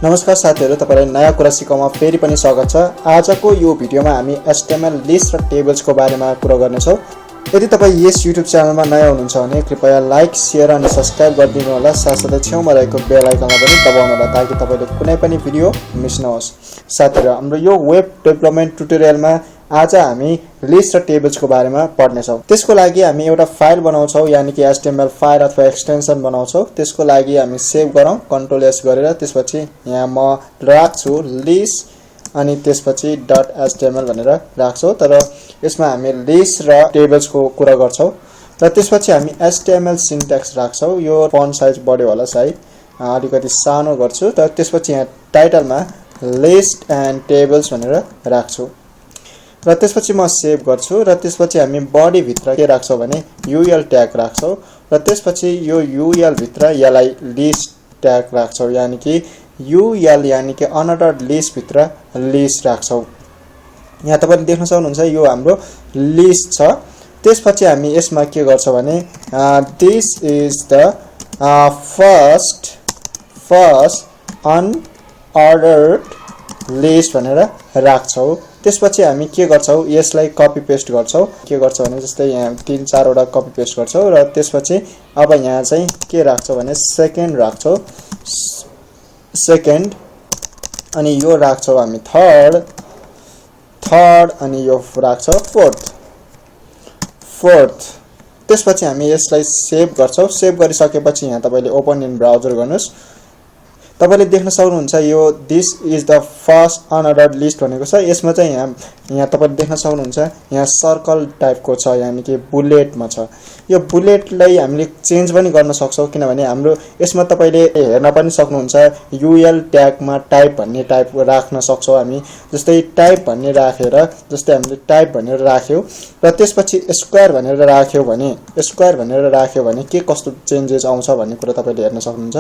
नमस्कार साथीहरु, तपाईलाई नयाँ कुरा सिकाउमा फेरि पनि स्वागत छ। आजको यो भिडियोमा हामी HTML लिस्ट र टेबल्सको बारेमा कुरा गर्नेछौँ। यदि तपाई यस YouTube च्यानलमा नयाँ हुनुहुन्छ भने कृपया लाइक, शेयर अनि सब्स्क्राइब गरिदिनु होला। साथसाथै छेउमा रहेको बेल आइकनलाई पनि दबाउनु होला ताकि तपाईले कुनै पनि भिडियो मिस नहोस्। साथीहरु, हाम्रो यो वेब डेभलपमेन्ट ट्युटोरियलमा आज हामी लिस्ट र टेबल्सको बारेमा पढ्नेछौँ। त्यसको लागि हामी एउटा फाइल बनाउँछौँ, यानी कि HTML फाइल अथवा एक्सटेन्सन बनाउँछौँ। त्यसको लागि हामी सेभ गरौँ Ctrl S गरेर। त्यसपछि यहाँ म राख्छु लिस्ट अनि त्यसपछि .html भनेर राख्छौँ। तर यसमा हामी लिस्ट र टेबल्सको कुरा गर्छौँ र त्यसपछि हामी HTML सिन्ट्याक्स राख्छौँ। यो फन्ट साइज बढ्यो होला सायद, अलिकति सानो गर्छु। तर त्यसपछि यहाँ टाइटलमा लिस्ट एन्ड टेबल्स भनेर राख्छु र त्यसपछि म सेभ गर्छु र त्यसपछि हामी बडी भित्र के राख्छौँ भने UL ट्याग राख्छौँ र त्यसपछि यो UL भित्र यसलाई लिस्ट ट्याग राख्छौँ, यानी कि UL यानी कि अनअर्डर्ड लिस्ट भित्र लिस्ट राख्छौँ। यहाँ तपाईले देख्न सक्नुहुन्छ यो हाम्रो लिस्ट छ। त्यसपछि हामी यसमा के गर्छौँ भने this is the first unordered list भनेर राख्छौँ। त्यसपछि हामी के गर्छौँ, यसलाई कपी पेस्ट गर्छौँ। के गर्छौँ भने जस्तै यहाँ 3-4 वटा कपी पेस्ट गर्छौँ र त्यसपछि अब यहाँ चाहिँ के राख्छौँ भने सेकेन्ड राख्छौँ, सेकेन्ड अनि यो राख्छौँ हामी थर्ड अनि यो राख्छौँ फोर्थ। त्यसपछि हामी यसलाई सेभ गर्छौँ। सेभ गरिसकेपछि यहाँ तपाईले ओपन इन ब्राउजर गर्नुस्। तपाईले देख्न सक्नुहुन्छ यो this is the first unordered list भनेको छ। यसमा चाहिँ यहाँ तपाईले देख्न सक्नुहुन्छ यहाँ सर्कल टाइपको छ, यानी कि बुलेटमा छ। यो बुलेटलाई हामीले चेन्ज पनि गर्न सक्छौँ, किनभने हाम्रो यसमा तपाईले हेर्न पनि सक्नुहुन्छ UL ट्यागमा टाइप भन्ने टाइप राख्न सक्छौँ हामी। जस्तै टाइप भन्ने राखेर, जस्तै हामीले टाइप भनेर राख्यौँ र त्यसपछि स्क्वायर भनेर राख्यौँ भने के कस्तो चेन्जेस आउँछ भन्ने कुरा तपाईले हेर्न सक्नुहुन्छ।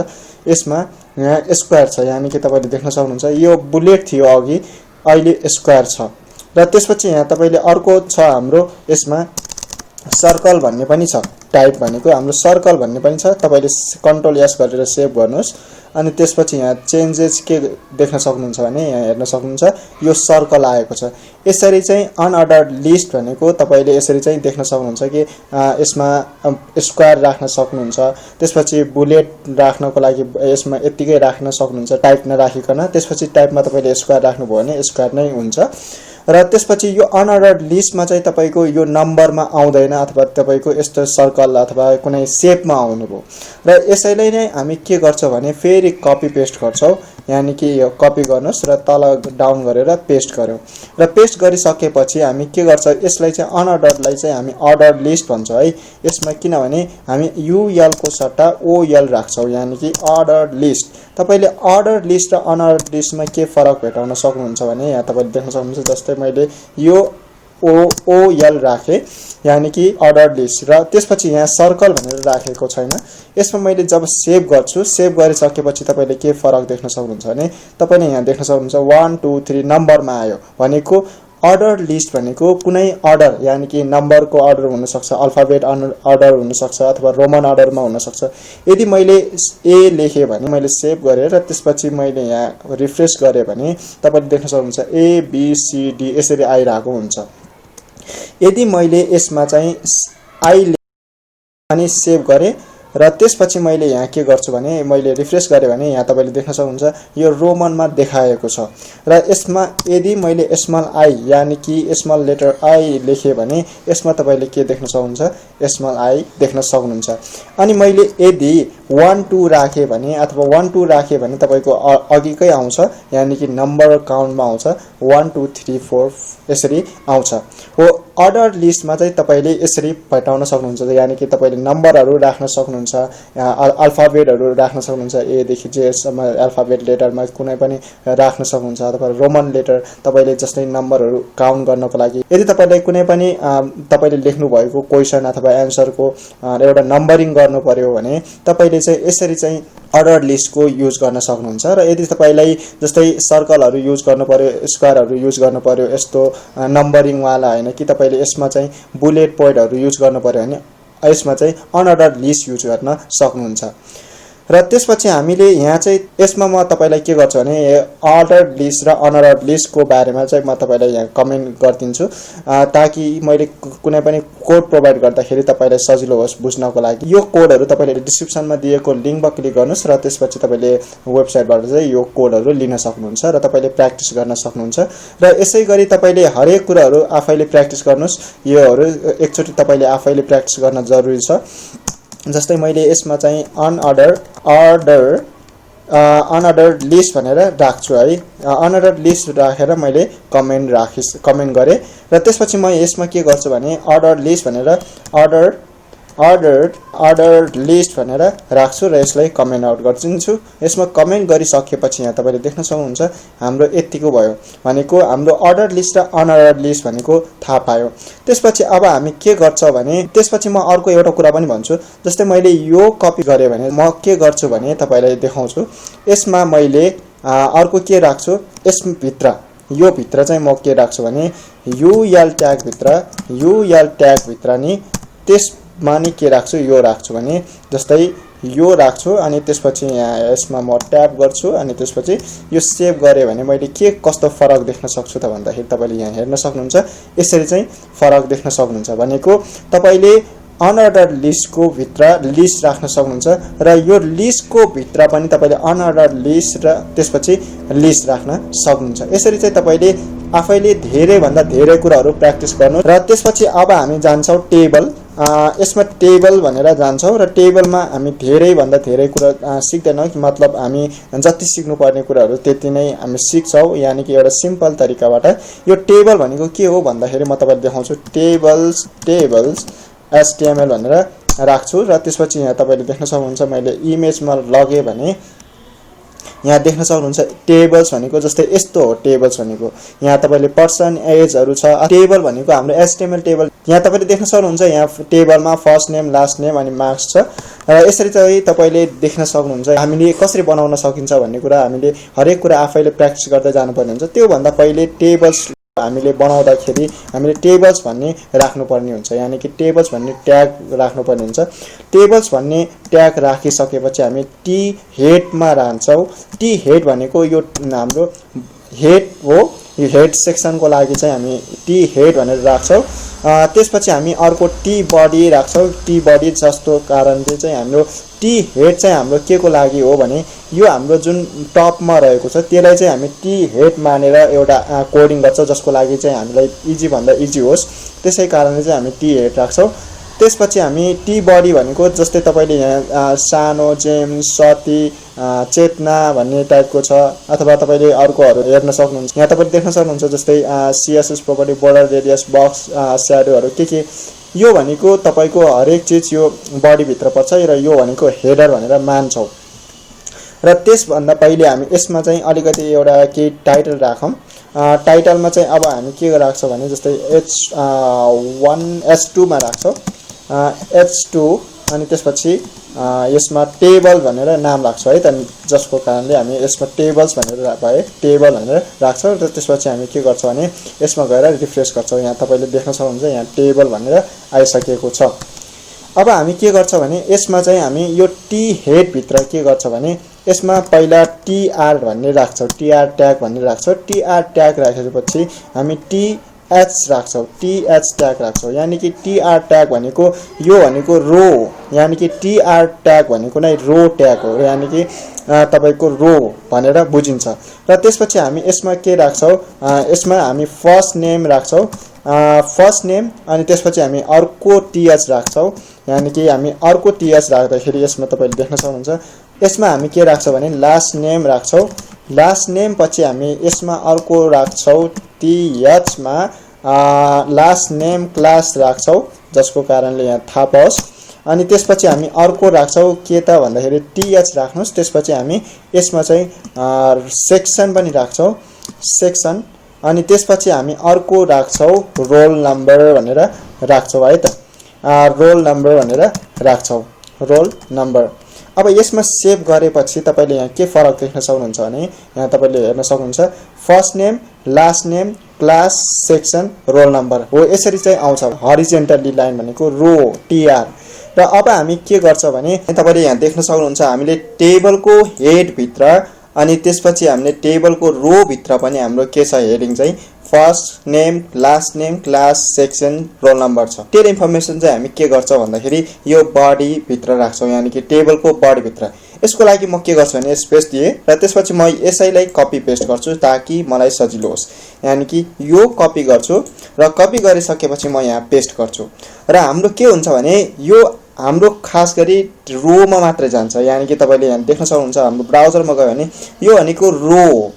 यसमा यहाँ स्क्वायर छ, यानी कि तपाईले देख्न सक्नुहुन्छ यो बुलेट थियो अघि, अहिले स्क्वायर छ। र त्यसपछि यहाँ तपाईले अर्को छ हाम्रो यसमा सर्कल भन्ने पनि छ। टाइप भनेको हाम्रो सर्कल भन्ने पनि छ। तपाईले Ctrl S गरेर सेभ गर्नुस् अनि त्यसपछि यहाँ चेन्जेस के देख्न सक्नुहुन्छ भने यहाँ हेर्न सक्नुहुन्छ यो सर्कल आएको छ। यसरी चाहिँ अनअर्डर्ड लिस्ट भनेको तपाईले यसरी चाहिँ देख्न सक्नुहुन्छ कि यसमा स्क्वायर राख्न सक्नुहुन्छ। त्यसपछि बुलेट राख्नको लागि यसमा यतिकै राख्न सक्नुहुन्छ टाइप नराखिकन। त्यसपछि टाइपमा तपाईले स्क्वायर राख्नुभयो भने स्क्वायर नै हुन्छ। र त्यसपछि यो अनअर्डर्ड लिस्टमा चाहिँ तपाईको यो नम्बरमा आउँदैन अथवा तपाईको यस्तो सर्कल अथवा कुनै शेपमा आउनुभयो। र यसैले नै हामी के गर्छौँ भने फेरि कपी पेस्ट गर्छौँ, यानी कि यो कपी गर्नुस् र तल डाउन गरेर पेस्ट गर्यौं। र पेस्ट गरिसकेपछि हामी के गर्छौँ, यसलाई चाहिँ अनअर्डर्डलाई चाहिँ हामी अर्डर्ड लिस्ट भन्छौँ है। यसमा किनभने हामी UL को सट्टा OL राख्छौँ, यानी कि अर्डर्ड लिस्ट। तपाईले अर्डर्ड लिस्ट र अनअर्डर्ड लिस्टमा के फरक भेटाउन सक्नुहुन्छ भने यहाँ तपाईले देख्न सक्नुहुन्छ जस्तै मैले यो OL राखे, यानी कि अर्डर्ड लिस्ट। र त्यसपछि यहाँ सर्कल भनेर राखेको छैन। यसमा मैले जब सेभ गर्छु, सेभ गरिसकेपछि तपाईले के फरक देख्न सक्नुहुन्छ भने तपाईले यहाँ देख्न सक्नुहुन्छ 1 2 3 नम्बरमा आयो। भनेको अर्डर लिस्ट भनेको कुनै अर्डर, यानी कि नम्बरको अर्डर हुन सक्छ, अल्फाबेट अर्डर हुन सक्छ अथवा रोमन अर्डरमा हुन सक्छ। यदि मैले A लेखे भने मैले सेभ गरेर र त्यसपछि मैले यहाँ रिफ्रेश गरे भने तपाईले देख्न सक्नुहुन्छ A B C D यसरी आइरहेको हुन्छ। यदि मैले यसमा चाहिँ I अनि सेभ गरे र त्यसपछि मैले यहाँ के गर्छु भने मैले रिफ्रेश गरे भने यहाँ तपाईले देख्न सक्नुहुन्छ यो रोमनमा देखाएको छ। र यसमा यदि मैले स्मल I यानी कि स्मल लेटर I लेखे भने यसमा तपाईले के देख्न सक्नुहुन्छ, स्मल I देख्न सक्नुहुन्छ। अनि मैले यदि 1 2 राखे भने अथवा 1 2 राखे भने तपाईको अघिकै आउँछ, यानी कि नम्बर काउन्टमा आउँछ 1 2 3 4 यसरी आउँछ। हो अर्डर लिस्टमा चाहिँ तपाईले यसरी भेटाउन सक्नुहुन्छ, यानी कि तपाईले नम्बरहरु राख्न सक्नुहुन्छ, अल्फाबेटहरु राख्न सक्नुहुन्छ, A देखि Z सम्म अल्फाबेट लेटरमा कुनै पनि राख्न सक्नुहुन्छ अथवा रोमन लेटर तपाईले जस्तै नम्बरहरु काउन्ट गर्नको लागि। यदि तपाईले कुनै पनि तपाईले लेख्नु भएको क्वेशन अथवा एन्सरको एउटा नम्बरिङ गर्नु पर्यो भने तपाईले चाहिँ यसरी चाहिँ अर्डर लिस्टको युज गर्न सक्नुहुन्छ। र यदि तपाईलाई जस्तै सर्कलहरु युज गर्नु पर्यो, स्क्वायरहरु युज गर्नु पर्यो, यस्तो नम्बरिङ वाला हैन कि तपाईले यसमा चाहिँ बुलेट पोइन्टहरु युज गर्नु पर्यो भने यसमा चाहिँ अनअर्डर्ड लिस्ट युज गर्न सक्नुहुन्छ। र त्यसपछि हामीले यहाँ चाहिँ यसमा म तपाईलाई के गर्छु भने अर्डर्ड लिस्ट र अनअर्डर्ड लिस्टको बारेमा चाहिँ म तपाईलाई यहाँ कमेन्ट गर्दिन्छु ताकि मैले कुनै पनि कोड प्रोभाइड गर्दाखेरि तपाईलाई सजिलो होस् बुझ्नको लागि। यो कोडहरु तपाईले डिस्क्रिप्सनमा दिएको लिंकमा क्लिक गर्नुस् र त्यसपछि तपाईले वेबसाइटबाट चाहिँ यो कोडहरु लिन सक्नुहुन्छ र तपाईले प्र्याक्टिस गर्न सक्नुहुन्छ। र यसैगरी तपाईले हरेक कुराहरु आफैले प्र्याक्टिस गर्नुस्। योहरु एकचोटी तपाईले आफैले प्र्याक्टिस गर्न जरुरी छ। जस्तै मैले यसमा चाहिँ अनअर्डर्ड लिस्ट भनेर राख्छु है। अनअर्डर्ड लिस्ट राखेर मैले कमेन्ट गरे र त्यसपछि म यसमा के गर्छु भने अर्डर्ड लिस्ट भनेर अर्डर्ड लिस्ट भनेर राख्छु र यसलाई कमेन्ट आउट गर्दिन्छु। यसमा कमेन्ट गरिसकेपछि यहाँ तपाईले देख्न सक्नुहुन्छ हाम्रो यतिको भयो भनेको हाम्रो अर्डर्ड लिस्ट र अनअर्डर्ड लिस्ट भनेको थाहा पायो। त्यसपछि अब हामी के गर्छ भने त्यसपछि म अर्को एउटा कुरा पनि भन्छु। जस्तै मैले यो कपी गरे भने म के गर्छु भने तपाईलाई देखाउँछु। यसमा मैले अर्को के राख्छु यसभित्र यो भित्र चाहिँ म के राख्छु भने युएल ट्याग भित्र नि त्यसमा नि के राख्छु यो राख्छु भने जस्तै यो राख्छु अनि त्यसपछि यहाँ यसमा म ट्याप गर्छु अनि त्यसपछि यो सेभ गरे भने मैले के कस्तो फरक देख्न सक्छु त भन्दाखेरि तपाईले यहाँ हेर्न सक्नुहुन्छ। यसरी चाहिँ फरक देख्न सक्नुहुन्छ भनेको तपाईले अनअर्डर्ड लिस्टको भित्र लिस्ट राख्न सक्नुहुन्छ र यो लिस्टको भित्र पनि तपाईले अनअर्डर्ड लिस्ट र त्यसपछि लिस्ट राख्न सक्नुहुन्छ। यसरी चाहिँ तपाईले आफैले धेरै भन्दा धेरै कुराहरु प्र्याक्टिस गर्नु र त्यसपछि अब हामी जान्छौं टेबल। यसमा टेबल भनेर जान्छौं र टेबलमा हामी धेरै भन्दा धेरै कुरा सिक्दैनौं। मतलब हामी जति सिक्नु पर्ने कुराहरु त्यति नै हामी सिक्छौं यानी कि एउटा सिम्पल तरिकाबाट। यो टेबल भनेको के हो भन्दाखेरि म तपाईलाई देखाउँछु। टेबल्स HTML भनेर राख्छु र त्यसपछि यहाँ तपाईले देख्न सक्नुहुन्छ मैले इमेजमा लगे भने यहाँ देख्न सक्नुहुन्छ टेबल्स भनेको जस्तै यस्तो हो। टेबल्स भनेको यहाँ तपाईले पर्सन एजहरु छ। टेबल भनेको हाम्रो HTML टेबल यहाँ तपाईले देख्न सक्नुहुन्छ। यहाँ टेबलमा फर्स्ट नेम लास्ट नेम अनि मार्क्स छ र यसरी चाहिँ तपाईले देख्न सक्नुहुन्छ। हामीले कसरी बनाउन सकिन्छ भन्ने कुरा हामीले हरेक कुरा आफैले प्र्याक्टिस गर्दै जानुपर्ने हुन्छ। त्यो भन्दा पहिले टेबल्स हामीले बनाउँदाखेरि हामीले टेबल्स भन्ने राख्नुपर्ने हुन्छ यानी कि टेबल्स भन्ने ट्याग राख्नुपर्ने हुन्छ। टेबल्स भन्ने ट्याग राखिसकेपछि हामी टी हेडमा राख्छौं। टी हेड भनेको यो हाम्रो हेड हो। यो हेड सेक्सनको लागि चाहिँ हामी टी हेड भनेर राख्छौं। त्यसपछि हामी अर्को टी बडी राख्छौं। टी बडी जस्तो कारणले चाहिँ हाम्रो टी हेड चाहिँ हाम्रो के को लागि हो भने यो हाम्रो जुन टपमा रहेको छ त्यसलाई चाहिँ हामी टी हेड मानेर एउटा कोडिङ गर्छौं जसको लागि चाहिँ हामीलाई इजी भन्दा इजी होस् त्यसै कारणले चाहिँ हामी टी हेड राख्छौं। त्यसपछि हामी टी बडी भनेको जस्तै तपाईले यहाँ सानो जेम सती चेतना भन्ने टाइपको छ अथवा तपाईले अर्कोहरु हेर्न सक्नुहुन्छ। यहाँ तपाईले देख्न सक्नुहुन्छ जस्तै CSS property border radius box स्याडोहरु के यो भनेको तपाईको हरेक चीज यो बडी भित्र पर्छ र यो भनेको हेडर भनेर मान्छौं। र त्यसभन्दा पहिले हामी यसमा चाहिँ अलिकति एउटा के टाइटल राखौं। टाइटलमा चाहिँ अब हामी के राख्छौं भने जस्तै H2 मा राख्छौं। H2 अनि त्यसपछि यसमा टेबल भनेर नाम राख्छौं है त जसको कारणले हामी यसमा टेबल्स भनेर राख्छौं र त्यसपछि हामी के गर्छौं भने यसमा गएर रिफ्रेश गर्छौं। यहाँ तपाईले देख्न सक्नुहुन्छ यहाँ टेबल भनेर आइसकेको छ। अब हामी के गर्छौं भने यसमा चाहिँ हामी यो टी हेड भित्र के गर्छौं भने यसमा पहिला टीआर भन्ने राख्छौं। टीआर ट्याग भन्ने राख्छौं। टीआर ट्याग राखेपछि हामी टीएच राख्छौं। टीएच ट्याग राख्छौं यानी कि टीआर ट्याग भनेको यो भनेको रो यानी कि टीआर ट्याग भनेको नै रो ट्याग हो यानी कि तपाईको रो भनेर बुझिन्छ। र त्यसपछि हामी यसमा के राख्छौं यसमा हामी फर्स्ट नेम राख्छौं। फर्स्ट नेम अनि त्यसपछि हामी अर्को टीएच राख्छौं यानी कि हामी अर्को टीएच राख्दाखेरि यसमा तपाईले देख्न सक्नुहुन्छ यसमा हामी के राख्छौं भने लास्ट नेम राख्छौं। लास्ट नेम पछि हामी यसमा अर्को राख्छौं टीएच मा लास्ट नेम क्लास राख्छौं जसको कारणले यहाँ थाहा पाओस्। अनि त्यसपछि हामी अर्को राख्छौं के त भन्दाखेरि टीएच राख्नुस्। त्यसपछि हामी यसमा चाहिँ सेक्सन पनि राख्छौं सेक्सन अनि त्यसपछि हामी अर्को राख्छौं रोल नम्बर भनेर राख्छौं है त रोल नम्बर भनेर राख्छौं रोल नम्बर। अब यसमा सेभ गरेपछि तपाईले यहाँ के फरक देख्न सक्नुहुन्छ भने यहाँ तपाईले हेर्न सक्नुहुन्छ first name last name class section roll number हो। यसरी चाहिँ आउँछ हरिजोन्टली लाइन भनेको रो टीआर र अब हामी के गर्छ भने तपाईले यहाँ देख्न सक्नुहुन्छ हामीले टेबलको हेड भित्र अनि त्यसपछि हामीले टेबलको रो भित्र पनि हाम्रो के छ हेडिङ चाहिँ first name, last name, class, section, roll number छ। त्यो इन्फर्मेसन चाहिँ हामी के गर्छौं भन्दाखेरि यो बडी भित्र राख्छौं, यानी कि टेबलको बडी भित्र। यसको लागि म के गर्छु भने स्पेस दिए र त्यसपछि म यसैलाई कपी पेस्ट गर्छु ताकि मलाई सजिलो होस्। यानी कि यो कपी गर्छु र कपी गरिसकेपछि म यहाँ पेस्ट गर्छु र हाम्रो के हुन्छ भने यो हाम्रो खास गरी रोमा मात्र जान्छ। यानी कि तपाईले यहाँ देख्न सक्नुहुन्छ हाम्रो ब्राउजरमा गयो भने यो भनेको रो हो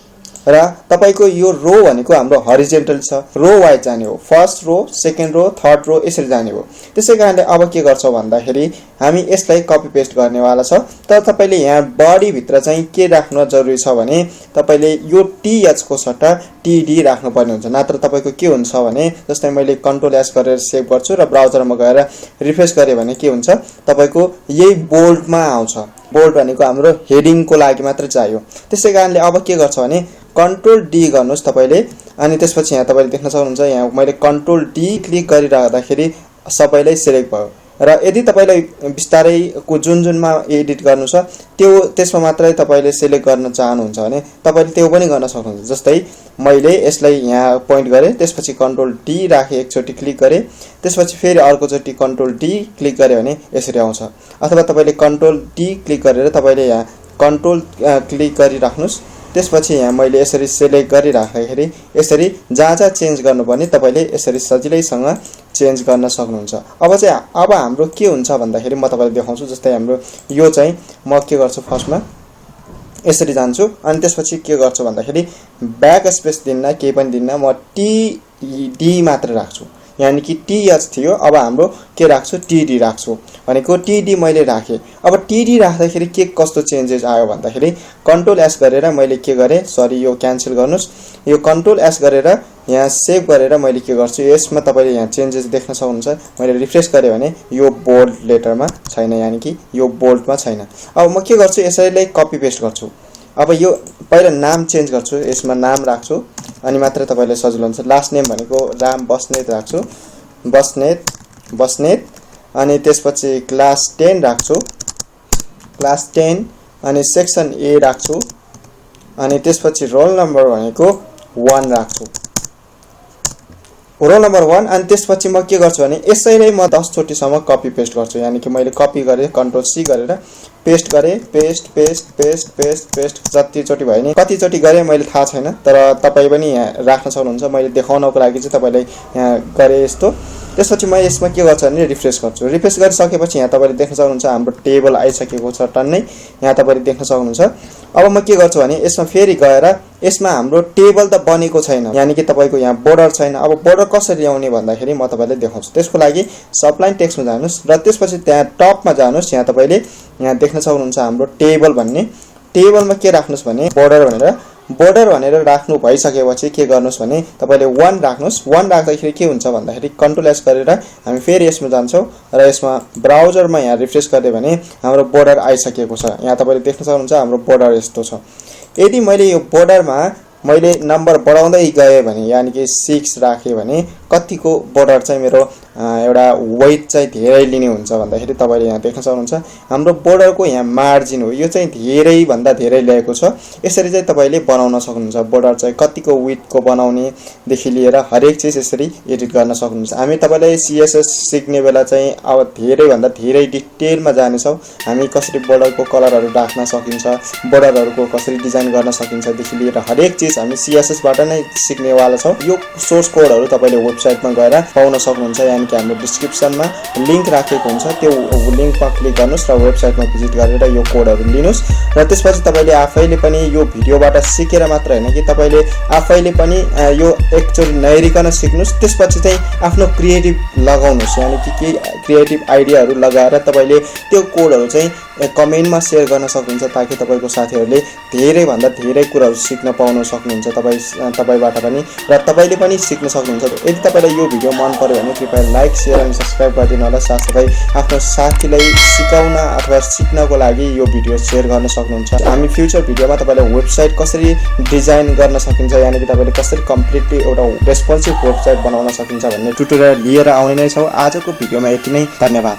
र तपाईको यो रो भनेको हाम्रो हरिजोन्टल छ, रो वाइज जाने हो, फर्स्ट रो, सेकेन्ड रो, थर्ड रो यसरी जाने हो। त्यसैकारणले अब के गर्छौं भन्दाखेरि हामी यसलाई कपी पेस्ट गर्नेवाला छ। तर तपाईले यहाँ बडी भित्र चाहिँ के राख्न जरुरी छ भने तपाईले यो टीएच को सट्टा टीडी राख्नु पर्ने हुन्छ, नत्र तपाईको के हुन्छ भने जस्तै मैले कन्ट्रोल एस गरेर सेभ गर्छु र ब्राउजरमा गएर रिफ्रेश गरे भने के हुन्छ तपाईको यही बोल्डमा आउँछ। बोल्ड भनेको हाम्रो हेडिङको लागि मात्र चाहियो। त्यसैकारणले अब के गर्छ भने कन्ट्रोल डी गर्नुस् तपाईले अनि त्यसपछि यहाँ तपाईले देख्न सक्नुहुन्छ यहाँ मैले कन्ट्रोल डी क्लिक गरिराख्दाखेरि सबैलाई सिलेक्ट भयो र यदि तपाईलाई बिस्तारै को जुनमा एडिट गर्नु छ त्यसमा मात्रै तपाईले सिलेक्ट गर्न चाहनुहुन्छ भने तपाईले त्यो पनि गर्न सक्नुहुन्छ। जस्तै मैले यसलाई यहाँ पोइन्ट गरे त्यसपछि कन्ट्रोल डी राखे एकचोटी क्लिक गरे त्यसपछि फेरि अर्कोचोटी कन्ट्रोल डी क्लिक गरे भने यसरी आउँछ। अथवा तपाईले कन्ट्रोल डी क्लिक गरेर तपाईले यहाँ कन्ट्रोल क्लिक गरिराख्नुस् त्यसपछि यहाँ मैले यसरी सिलेक्ट गरिराख्दाखेरि यसरी जहाँ चेन्ज गर्नुपर्ने तपाईले यसरी सजिलैसँग चेन्ज गर्न सक्नुहुन्छ। अब हाम्रो के हुन्छ भन्दाखेरि म तपाईलाई देखाउँछु। जस्तै हाम्रो यो चाहिँ म के गर्छु फर्स्टमा यसरी जान्छु अनि त्यसपछि के गर्छु भन्दाखेरि ब्याक स्पेस दिन्न केही पनि दिन्न म टी डी मात्र राख्छु। यानी कि टीएच थियो अब हाम्रो के राख्छु टीडी राख्छु भनेको टीडी मैले राखे। अब टीडी राख्दाखेरि के कस्तो चेन्जेस आयो भन्दाखेरि कन्ट्रोल एस गरेर मैले के गरे सरी यो क्यान्सल गर्नुस् यो कन्ट्रोल एस गरेर यहाँ सेभ गरेर मैले के गर्छु यसमा तपाईले यहाँ चेन्जेस देख्न सक्नुहुन्छ। मैले रिफ्रेश गरे भने यो बोल्ड लेटरमा छैन, यानी कि यो बोल्डमा छैन। अब म के गर्छु यसैलाई कपी पेस्ट गर्छु। अब यो पहिला नाम चेन्ज गर्छु, यसमा नाम राख्छु अनि मात्र तपाईलाई सजिलो हुन्छ। लास्ट नेम भनेको राम बस्नेत राख्छु, बस्नेत अनि त्यसपछि क्लास 10 राख्छु, क्लास 10 अनि सेक्सन ए राख्छु अनि त्यसपछि रोल नम्बर भनेको 1 राख्छु, रोल नम्बर 1 अनि त्यसपछि म के गर्छु भने यसैलाई म 10 चोटीसम्म कपी पेस्ट गर्छु। यानी कि मैले कपी गरे कन्ट्रोल सी गरेर पेस्ट गरे paste paste paste paste paste जति चोटी भयो नि कति चोटी गरे मैले थाहा छैन, तर तपाई पनि यहाँ राख्न सक्नुहुन्छ। मैले देखाउनको लागि चाहिँ तपाईलाई यहाँ गरे यस्तो। त्यसपछि म यसमा के गर्छु भने रिफ्रेश गर्छु। रिफ्रेश गरिसकेपछि यहाँ तपाईले देख्न सक्नुहुन्छ हाम्रो टेबल आइसकेको छ टन्नै, यहाँ तपाईले देख्न सक्नुहुन्छ। अब म के गर्छु भने यसमा फेरि गएर यसमा हाम्रो टेबल त बनेको छैन, यानी कि तपाईको यहाँ बोर्डर छैन। अब बोर्डर कसरी ल्याउने भन्दाखेरि म तपाईलाई देखाउँछु। त्यसको लागि सबलाइन टेक्स्टमा जानुस् र त्यसपछि त्यहाँ टपमा जानुस्, यहाँ तपाईले यहाँ देख्न सक्नुहुन्छ हाम्रो टेबल भन्ने। टेबलमा के राख्नुस् भने बोर्डर भनेर राख्नु भइसकेपछि के गर्नुस् भने तपाईले 1 राख्नुस्। 1 राख्दाखेरि के हुन्छ भन्दाखेरि कन्ट्रोल एस गरेर हामी फेरि यसमा जान्छौं र यसमा ब्राउजरमा यहाँ रिफ्रेश गरे भने हाम्रो बोर्डर आइसकेको छ। यहाँ तपाईले देख्न सक्नुहुन्छ हाम्रो बोर्डर यस्तो छ। यदि मैले यो बोर्डरमा मैले नम्बर बढाउँदै गए भने यानी कि 6 राखे भने कतिको बोर्डर चाहिँ मेरो एउटा वेट चाहिँ धेरै लिने हुन्छ भन्दाखेरि तपाईले यहाँ देख्न सक्नुहुन्छ हाम्रो बोर्डरको यहाँ मार्जिन हो यो चाहिँ धेरै भन्दा धेरै ल्याएको छ। यसरी चाहिँ तपाईले बनाउन सक्नुहुन्छ। बोर्डर चाहिँ कतिको विड्थको बनाउने देखि लिएर हरेक चीज यसरी एडिट गर्न सक्नुहुन्छ। हामी तपाईलाई सीएसएस सिक्ने बेला चाहिँ अब धेरै भन्दा धेरै डिटेलमा जाने छौं। हामी कसरी बोर्डरको कलरहरु राख्न सकिन्छ, बोर्डरहरुको कसरी डिजाइन गर्न सकिन्छ देखि लिएर हरेक चीज हामी सीएसएस बाट नै सिक्ने वाला छौं। यो सोर्स कोडहरु तपाईले वेबसाइटमा गएर पाउन सक्नुहुन्छ। यानी कि हाम्रो डिस्क्रिप्सनमा लिंक राखेको हुन्छ, त्यो लिंकमा क्लिक गर्नुस् र वेबसाइटमा भिजिट गरेर यो कोडहरु लिनुस् र त्यसपछि तपाईले आफैले पनि यो भिडियोबाट सिकेर मात्र हैन कि तपाईले आफैले पनि यो एकचोटी नहेरिकन सिक्नुस्। त्यसपछि चाहिँ आफ्नो क्रिएटिभ लगाउनुस्, यानी कि के क्रिएटिभ आइडियाहरु लगाएर तपाईले त्यो कोडहरु चाहिँ कमेन्टमा शेयर गर्न सक्नुहुन्छ ताकि तपाईको साथीहरुले धेरै भन्दा धेरै कुराहरु सिक्न पाउन सक्नुहुन्छ तपाईबाट पनि र तपाईले पनि सिक्न सक्नुहुन्छ। यदि तपाईलाई यो भिडियो मन पर्यो भने कृपया लाइक शेयर अनि सब्स्क्राइब गरिदिनु होला। साथसाथै आफ्नो साथीलाई सिकाउन अथवा सिक्नको लागि यो भिडियो शेयर गर्न सक्नुहुन्छ। हामी फ्युचर भिडियोमा तपाईलाई वेबसाइट कसरी डिजाइन गर्न सकिन्छ, यानी कि तपाईले कसरी कम्प्लिटली एउटा रेस्पोन्सिभ वेबसाइट बनाउन सकिन्छ भन्ने ट्युटोरियल लिएर आउने नै छौं। आजको भिडियोमा यति नै, धन्यवाद।